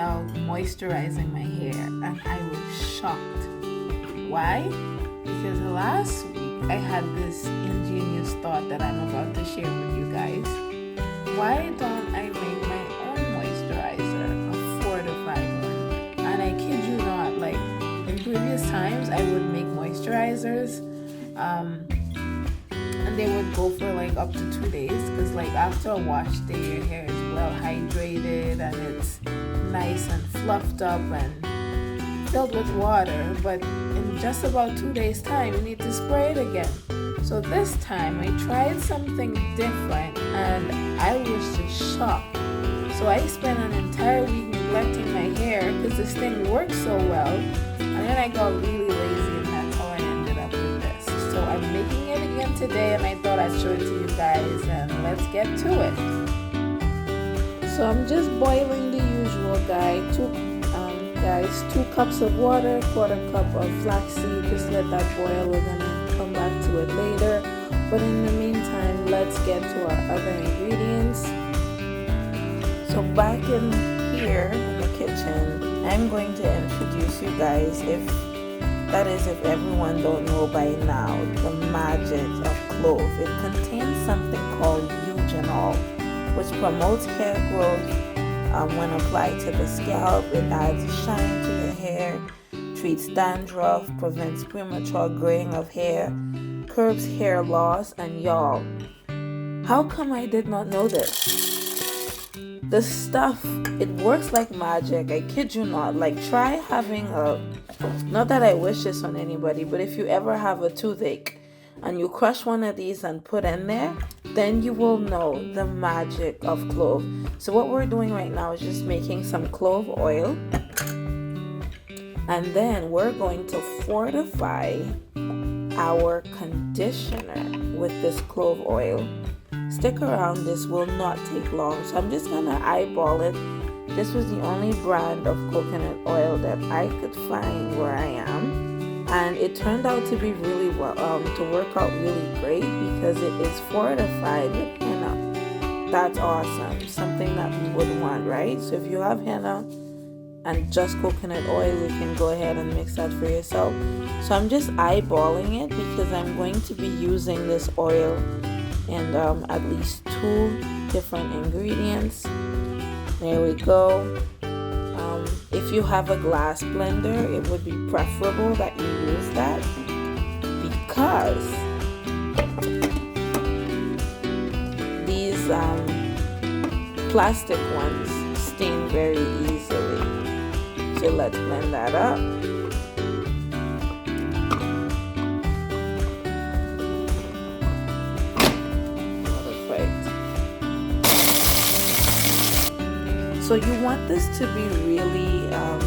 without moisturizing my hair, and I was shocked. Why? Because last week I had this ingenious thought that I'm about to share with you guys. Why don't I make my own moisturizer, a fortified one? And I kid you not, like in previous times I would make moisturizers and they would go for like up to 2 days, because like after a wash day your hair is well hydrated and it's nice and fluffed up and filled with water, but in just about 2 days time you need to spray it again. So this time I tried something different and I was just shocked. So I spent an entire week neglecting my hair because this thing worked so well, and then I got really lazy and that's how I ended up with this. So I'm making it again today and I thought I'd show it to you guys, and let's get to it. So I'm just boiling the usual guys, 2 cups of water, 1/4 cup of flaxseed. Just let that boil. We're gonna come back to it later, but in the meantime let's get to our other ingredients. So back in here in the kitchen, I'm going to introduce you guys, if everyone don't know by now, the magic of clove. It contains something called eugenol, which promotes hair growth when applied to the scalp. It adds shine to your hair, treats dandruff, prevents premature graying of hair, curbs hair loss, and y'all, how come I did not know this? This stuff, it works like magic. I kid you not. Like, try having not that I wish this on anybody, but if you ever have a toothache and you crush one of these and put in there, then you will know the magic of clove. So what we're doing right now is just making some clove oil, and then we're going to fortify our conditioner with this clove oil. Stick around, this will not take long. So I'm just gonna eyeball it. This was the only brand of coconut oil that I could find where I am, and it turned out to be really well, to work out really great because it is fortified with henna. That's awesome, something that we would want, right? So if you have henna and just coconut oil, you can go ahead and mix that for yourself. So I'm just eyeballing it because I'm going to be using this oil and at least 2 different ingredients. There we go. If you have a glass blender, it would be preferable that you use that, because these plastic ones stain very easily. So let's blend that up. So you want this to be really, how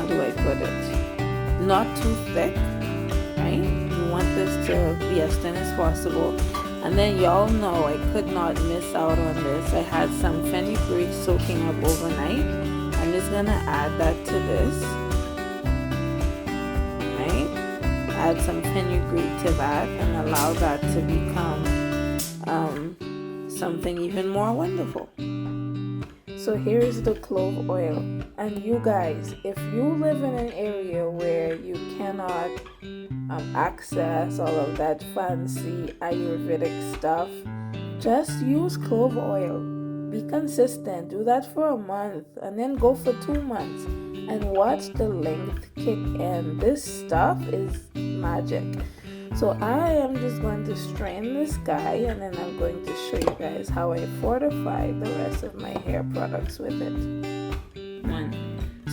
do I put it? Not too thick, right? You want this to be as thin as possible. And then y'all know I could not miss out on this. I had some fenugreek soaking up overnight. I'm just gonna add that to this, right? Add some fenugreek to that and allow that to become something even more wonderful. So here's the clove oil, and you guys, if you live in an area where you cannot access all of that fancy Ayurvedic stuff, just use clove oil. Be consistent. Do that for a month and then go for 2 months and watch the length kick in. This stuff is magic. So I am just going to strain this guy, and then I'm going to show you guys how I fortify the rest of my hair products with it. 1.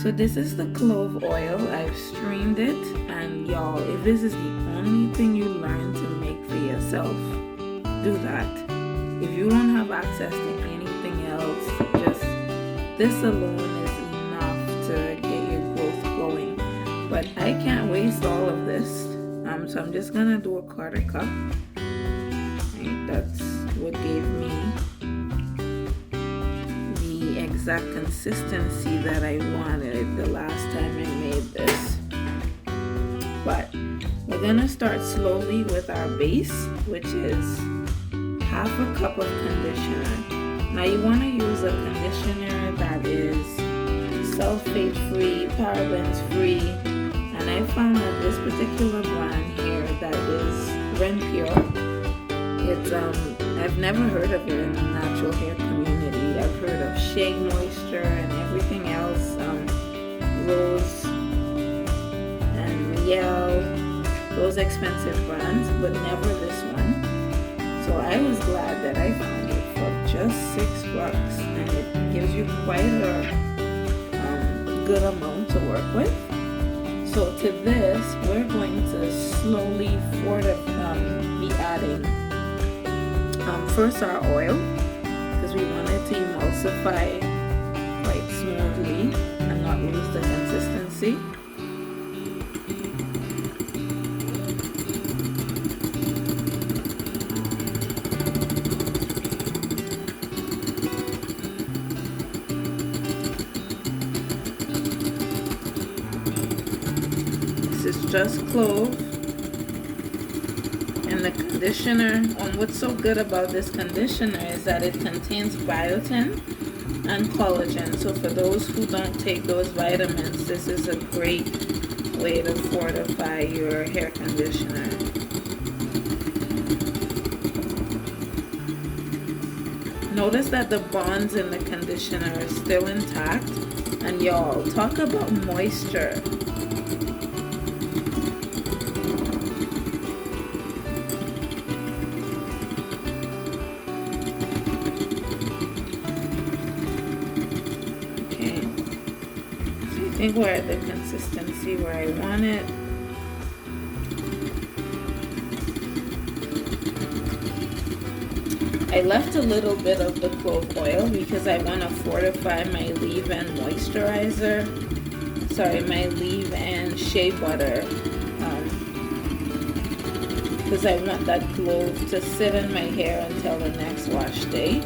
So this is the clove oil. I've strained it, and y'all, if this is the only thing you learn to make for yourself, do that. If you don't have access to anything else, just this alone is enough to get your growth going. But I can't waste all of this. So I'm just gonna do a 1/4 cup. Right, that's what gave me the exact consistency that I wanted the last time I made this. But we're gonna start slowly with our base, which is 1/2 cup of conditioner. Now you want to use a conditioner that is sulfate free, parabens free, and I found that this particular brand here that is Ren Pure, it's I've never heard of it in the natural hair community. I've heard of Shea Moisture and everything else, Rose and Riel, those expensive brands, but never this one. So I was glad that I found it for just $6, and it gives you quite a good amount to work with. So to this, we're going to slowly be adding first our oil, because we want it to emulsify quite smoothly and not lose the consistency. This is just clove. And the conditioner, what's so good about this conditioner is that it contains biotin and collagen. So for those who don't take those vitamins, this is a great way to fortify your hair conditioner. Notice that the bonds in the conditioner are still intact. And y'all, talk about moisture. I think we're at the consistency where I want it. I left a little bit of the clove oil because I want to fortify my leave-in moisturizer. Sorry, my leave-in shea butter. Because I want that clove to sit in my hair until the next wash day.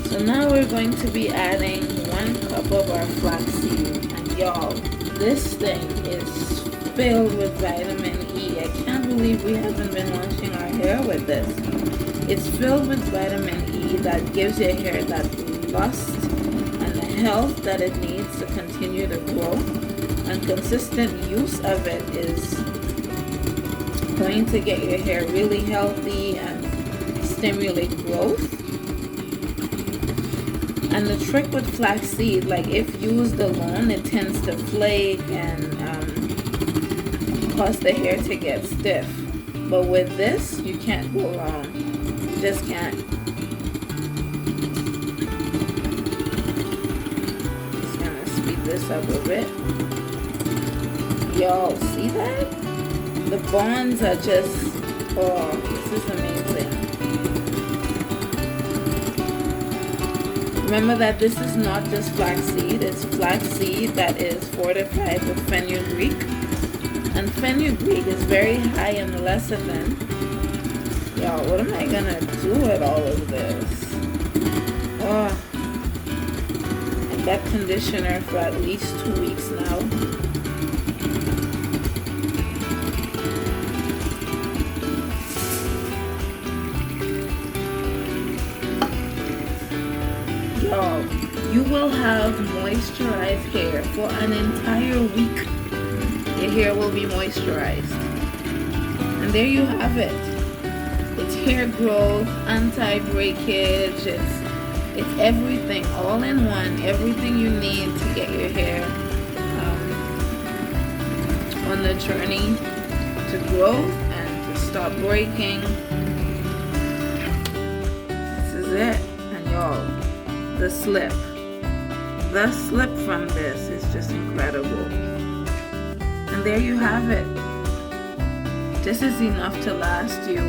So now we're going to be adding 1 cup of our flaxseed, and y'all, this thing is filled with vitamin E. I can't believe we haven't been washing our hair with this. It's filled with vitamin E that gives your hair that lust and the health that it needs to continue to grow, and consistent use of it is going to get your hair really healthy and stimulate growth. And the trick with flaxseed, like if used alone, it tends to flake and cause the hair to get stiff. But with this, you can't go wrong. You just can't. Just gonna speed this up a bit. Y'all, see that? The bonds are just, oh, this is amazing. Remember that this is not just flaxseed, it's flaxseed that is fortified with fenugreek. And fenugreek is very high in lecithin. Y'all, what am I gonna do with all of this? Oh, I got conditioner for at least 2 weeks now. You will have moisturized hair for an entire week. Your hair will be moisturized. And there you have it. It's hair growth, anti-breakage, it's everything, all in one, everything you need to get your hair on the journey to growth and to stop breaking. This is it. And y'all, the slip from this is just incredible. And there you have it. This is enough to last you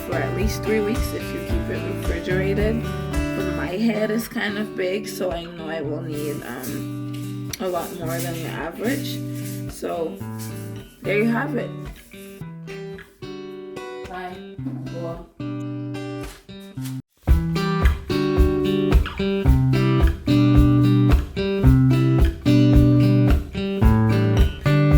for at least 3 weeks if you keep it refrigerated. But my head is kind of big, so I know I will need a lot more than the average. So there you have it. Bye. Cool.